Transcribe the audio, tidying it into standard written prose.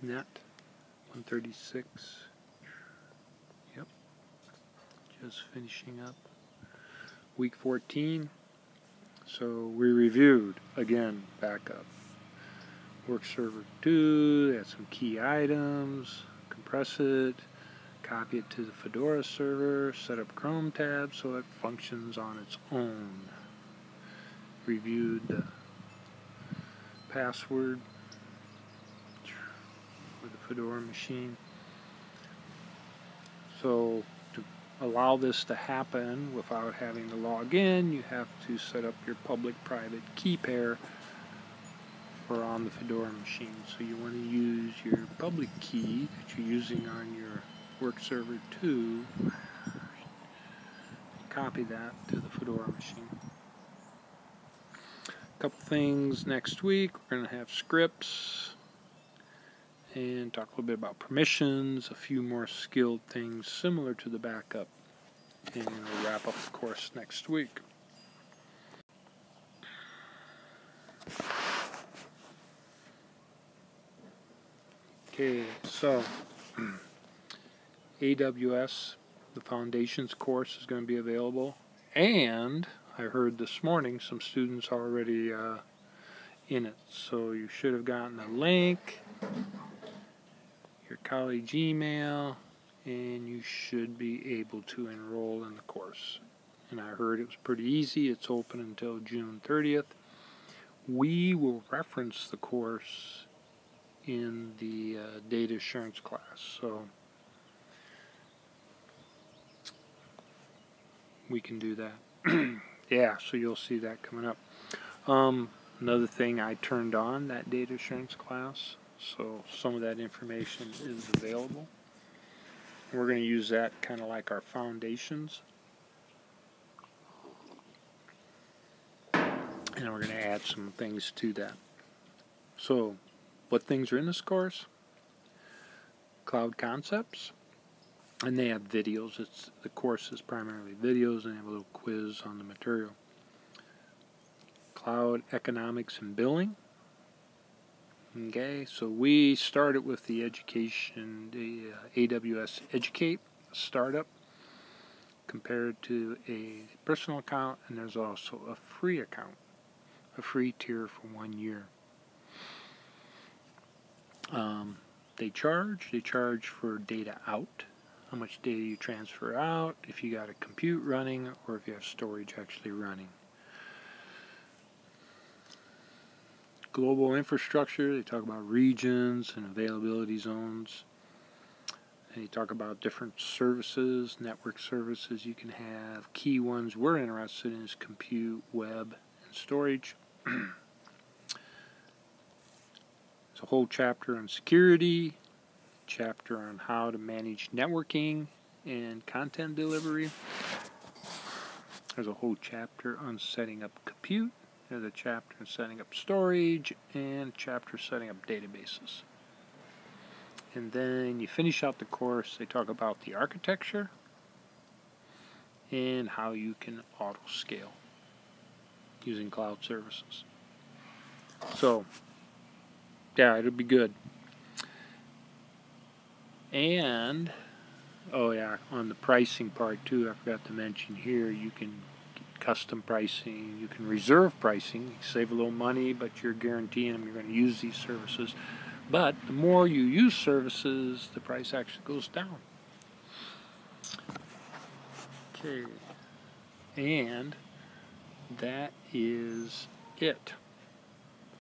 NET-136. Yep, just finishing up week 14. So we reviewed again backup. Work server 2, add some key items, compress it, copy it to the Fedora server, set up Chrome tabs so it functions on its own. Reviewed the password for the Fedora machine. So to allow this to happen without having to log in, you have to set up your public-private key pair for on the Fedora machine. So you want to use your public key that you're using on your work server 2, copy that to the Fedora machine. A couple things next week. We're going to have scripts and talk a little bit about permissions, a few more skilled things similar to the backup, and we'll wrap up the course next week. Okay, so AWS, the Foundations course is going to be available, and I heard this morning some students already in it, so you should have gotten a link, your college email, and you should be able to enroll in the course. And I heard it was pretty easy. It's open until June 30th. We will reference the course in the data assurance class, so we can do that. Yeah, so you'll see that coming up. Another thing, I turned on that data assurance class, so some of that information is available. We're going to use that kind of like our foundations, and we're going to add some things to that. So what things are in this course? Cloud concepts, and they have videos. The course is primarily videos, and they have a little quiz on the material. Cloud economics and billing. Okay, so we started with the education, the AWS Educate startup, compared to a personal account, and there's also a free account, a free tier for 1 year. They charge for data out, how much data you transfer out, if you got a compute running, or if you have storage actually running. Global infrastructure, they talk about regions and availability zones. And they talk about different services, network services you can have. Key ones we're interested in is compute, web, and storage. There's a whole chapter on security, chapter on how to manage networking and content delivery. There's a whole chapter on setting up compute. There's a chapter on setting up storage, and a chapter setting up databases. And then you finish out the course, they talk about the architecture and how you can auto-scale using cloud services. So yeah, it'll be good. And, oh yeah, on the pricing part too, I forgot to mention here, you can get custom pricing, you can reserve pricing, you save a little money, but you're guaranteeing them you're going to use these services. But the more you use services, the price actually goes down. Okay, and that is it.